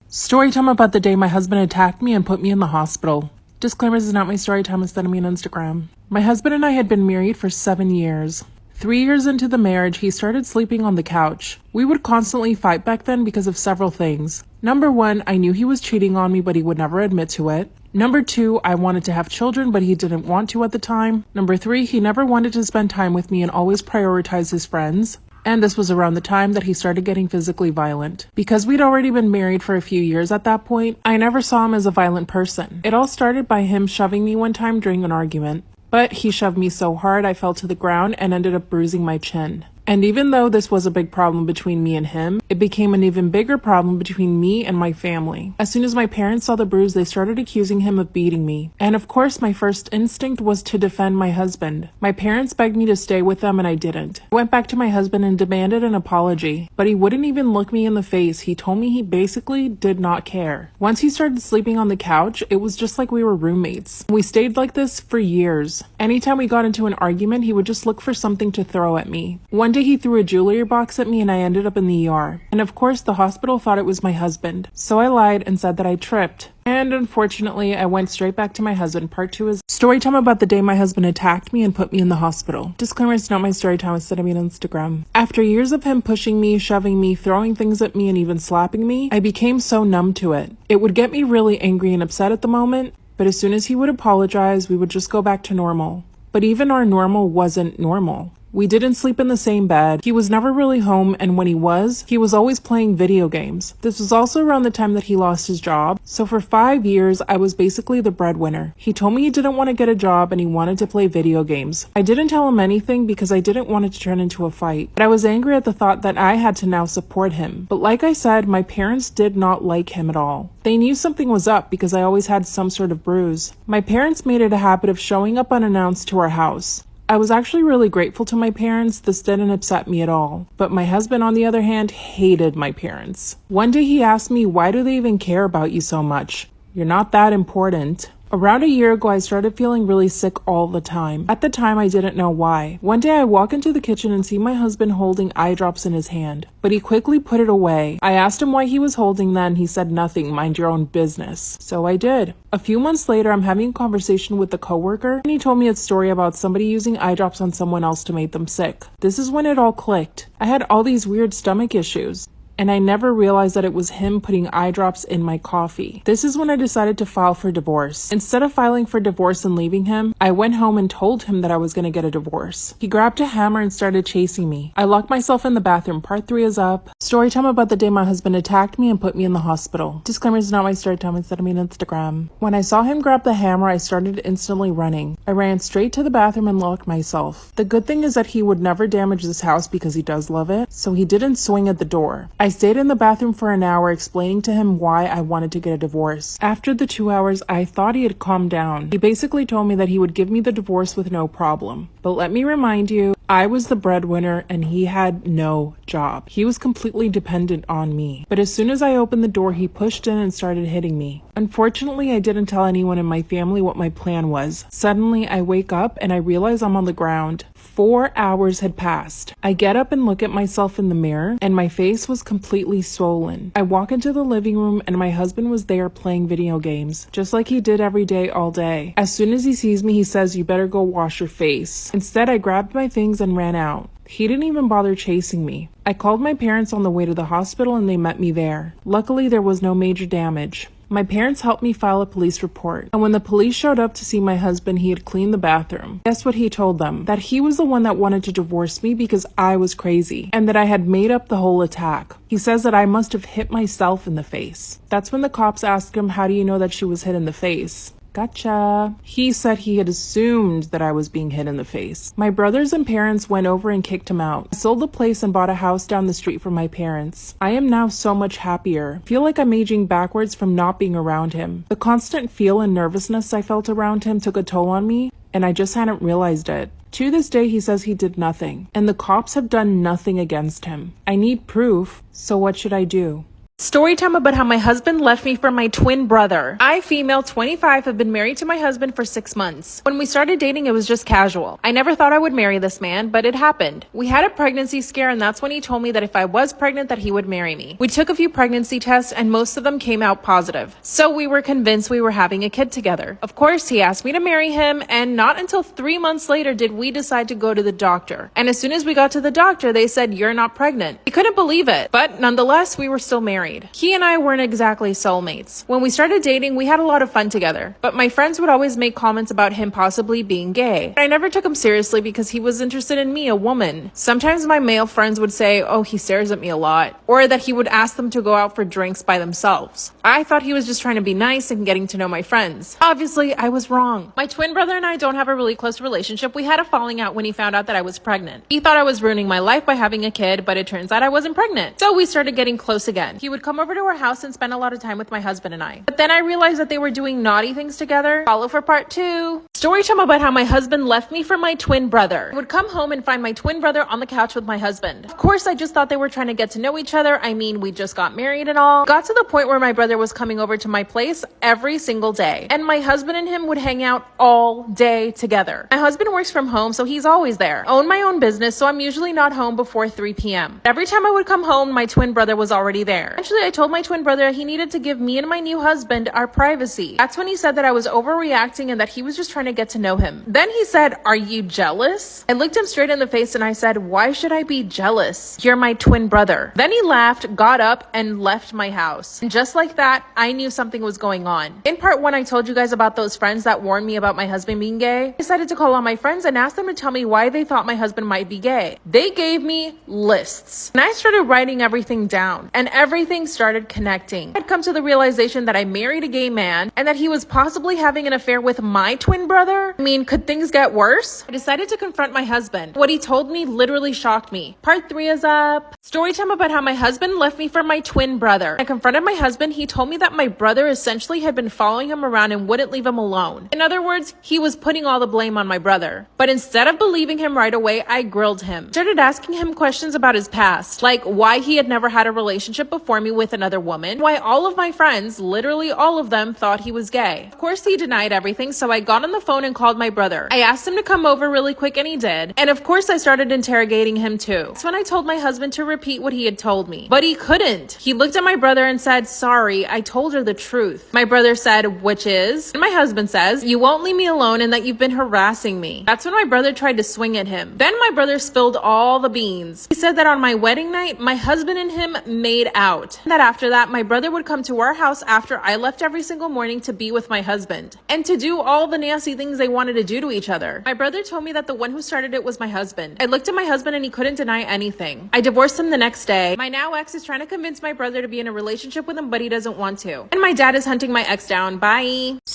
Storytime about the day my husband attacked me and put me in the hospital. Disclaimer, this is not my story time, instead of me on Instagram. My husband and I had been married for 7 years. 3 years into the marriage, he started sleeping on the couch. We would constantly fight back then because of several things. Number 1, I knew he was cheating on me, but he would never admit to it. Number 2, I wanted to have children, but he didn't want to at the time. Number 3, he never wanted to spend time with me and always prioritized his friends. And this was around the time that he started getting physically violent. Because we'd already been married for a few years at that point, I never saw him as a violent person. It all started by him shoving me one time during an argument. But he shoved me so hard I fell to the ground and ended up bruising my chin. And even though this was a big problem between me and him, it became an even bigger problem between me and my family. As soon as my parents saw the bruise, they started accusing him of beating me. And of course, my first instinct was to defend my husband. My parents begged me to stay with them and I didn't. I went back to my husband and demanded an apology, but he wouldn't even look me in the face. He told me he basically did not care. Once he started sleeping on the couch, it was just like we were roommates. We stayed like this for years. Anytime we got into an argument, he would just look for something to throw at me. One day he threw a jewelry box at me and I ended up in the ER. And of course the hospital thought it was my husband. So I lied and said that I tripped. And unfortunately, I went straight back to my husband. Part 2 is story time about the day my husband attacked me and put me in the hospital. Disclaimer, it's not my story time, instead of me on Instagram. After years of him pushing me, shoving me, throwing things at me, and even slapping me, I became so numb to it. It would get me really angry and upset at the moment, but as soon as he would apologize, we would just go back to normal. But even our normal wasn't normal. We didn't sleep in the same bed. He was never really home, and when he was always playing video games. This was also around the time that he lost his job. So for 5 years, I was basically the breadwinner. He told me he didn't want to get a job and he wanted to play video games. I didn't tell him anything because I didn't want it to turn into a fight. But I was angry at the thought that I had to now support him. But like I said, my parents did not like him at all. They knew something was up because I always had some sort of bruise. My parents made it a habit of showing up unannounced to our house. I was actually really grateful to my parents. This didn't upset me at all. But my husband, on the other hand, hated my parents. One day he asked me, why do they even care about you so much? You're not that important. Around a year ago, I started feeling really sick all the time. At the time, I didn't know why. One day, I walk into the kitchen and see my husband holding eye drops in his hand, but he quickly put it away. I asked him why he was holding them. He said, nothing, mind your own business. So I did. A few months later, I'm having a conversation with a coworker, and he told me a story about somebody using eye drops on someone else to make them sick. This is when it all clicked. I had all these weird stomach issues. And I never realized that it was him putting eye drops in my coffee. This is when I decided to file for divorce. Instead of filing for divorce and leaving him, I went home and told him that I was going to get a divorce. He grabbed a hammer and started chasing me. I locked myself in the bathroom. Part 3 is up. Story time about the day my husband attacked me and put me in the hospital. Disclaimer, is not my story time, instead of me on Instagram. When I saw him grab the hammer, I started instantly running. I ran straight to the bathroom and locked myself. The good thing is that he would never damage this house because he does love it, so he didn't swing at the door. I stayed in the bathroom for an hour explaining to him why I wanted to get a divorce. After the 2 hours, I thought he had calmed down. He basically told me that he would give me the divorce with no problem. But let me remind you, I was the breadwinner and he had no job. He was completely dependent on me. But as soon as I opened the door, he pushed in and started hitting me. Unfortunately, I didn't tell anyone in my family what my plan was. Suddenly, I wake up and I realize I'm on the ground. 4 hours had passed. I get up and look at myself in the mirror and my face was completely swollen. I walk into the living room and my husband was there playing video games, just like he did every day all day. As soon as he sees me, he says, you better go wash your face. Instead, I grabbed my things and ran out. He didn't even bother chasing me. I called my parents on the way to the hospital and they met me there. Luckily, there was no major damage. My parents helped me file a police report, and when the police showed up to see my husband, he had cleaned the bathroom. Guess what he told them? That he was the one that wanted to divorce me because I was crazy, and that I had made up the whole attack. He says that I must have hit myself in the face. That's when the cops asked him, how do you know that she was hit in the face? Gotcha. He said he had assumed that I was being hit in the face. My brothers and parents went over and kicked him out. I sold the place and bought a house down the street from my parents. I am now so much happier. I feel like I'm aging backwards from not being around him. The constant feel and nervousness I felt around him took a toll on me, and I just hadn't realized it. To this day, he says he did nothing, and the cops have done nothing against him. I need proof, so what should I do? Story time about how my husband left me for my twin brother. I, female, 25, have been married to my husband for 6 months. When we started dating, it was just casual. I never thought I would marry this man, but it happened. We had a pregnancy scare, and that's when he told me that if I was pregnant, that he would marry me. We took a few pregnancy tests, and most of them came out positive. So we were convinced we were having a kid together. Of course, he asked me to marry him, and not until 3 months later did we decide to go to the doctor. And as soon as we got to the doctor, they said, "You're not pregnant." We couldn't believe it, but nonetheless, we were still married. He and I weren't exactly soulmates. When we started dating, we had a lot of fun together, but my friends would always make comments about him possibly being gay. I never took him seriously because he was interested in me, a woman. Sometimes my male friends would say, "Oh, he stares at me a lot," or that he would ask them to go out for drinks by themselves. I thought he was just trying to be nice and getting to know my friends. Obviously, I was wrong. My twin brother and I don't have a really close relationship. We had a falling out when he found out that I was pregnant. He thought I was ruining my life by having a kid, but it turns out I wasn't pregnant. So we started getting close again. He would come over to our house and spend a lot of time with my husband and I. But then I realized that they were doing naughty things together. Follow for part 2. Story time about how my husband left me for my twin brother. I would come home and find my twin brother on the couch with my husband. Of course, I just thought they were trying to get to know each other. I mean, we just got married and all. Got to the point where my brother was coming over to my place every single day. And my husband and him would hang out all day together. My husband works from home, so he's always there. I own my own business, so I'm usually not home before 3 p.m. Every time I would come home, my twin brother was already there. Eventually, I told my twin brother he needed to give me and my new husband our privacy. That's when he said that I was overreacting and that he was just trying to get to know him. Then he said, "Are you jealous?" I looked him straight in the face and I said, "Why should I be jealous? You're my twin brother." Then he laughed, got up, and left my house. And just like that, I knew something was going on. In part 1, I told you guys about those friends that warned me about my husband being gay. I decided to call on my friends and ask them to tell me why they thought my husband might be gay. They gave me lists. And I started writing everything down, and everything started connecting. I'd come to the realization that I married a gay man and that he was possibly having an affair with my twin brother. I mean, could things get worse? I decided to confront my husband. What he told me literally shocked me. Part 3 is up. Story time about how my husband left me for my twin brother. I confronted my husband. He told me that my brother essentially had been following him around and wouldn't leave him alone. In other words, he was putting all the blame on my brother. But instead of believing him right away, I grilled him. Started asking him questions about his past, like why he had never had a relationship before me with another woman, why all of my friends, literally all of them, thought he was gay. Of course, he denied everything, so I got on the phone and called my brother. I asked him to come over really quick, and he did. And of course, I started interrogating him too. That's when I told my husband to repeat what he had told me. But he couldn't. He looked at my brother and said, "Sorry, I told her the truth." My brother said, "Which is?" And my husband says, "You won't leave me alone and that you've been harassing me." That's when my brother tried to swing at him. Then my brother spilled all the beans. He said that on my wedding night, my husband and him made out. And that after that, my brother would come to our house after I left every single morning to be with my husband and to do all the nasty things they wanted to do to each other. My brother told me that the one who started it was my husband. I looked at my husband and he couldn't deny anything. I divorced him the next day. My now ex is trying to convince my brother to be in a relationship with him, but he doesn't want to. And my dad is hunting my ex down. Bye.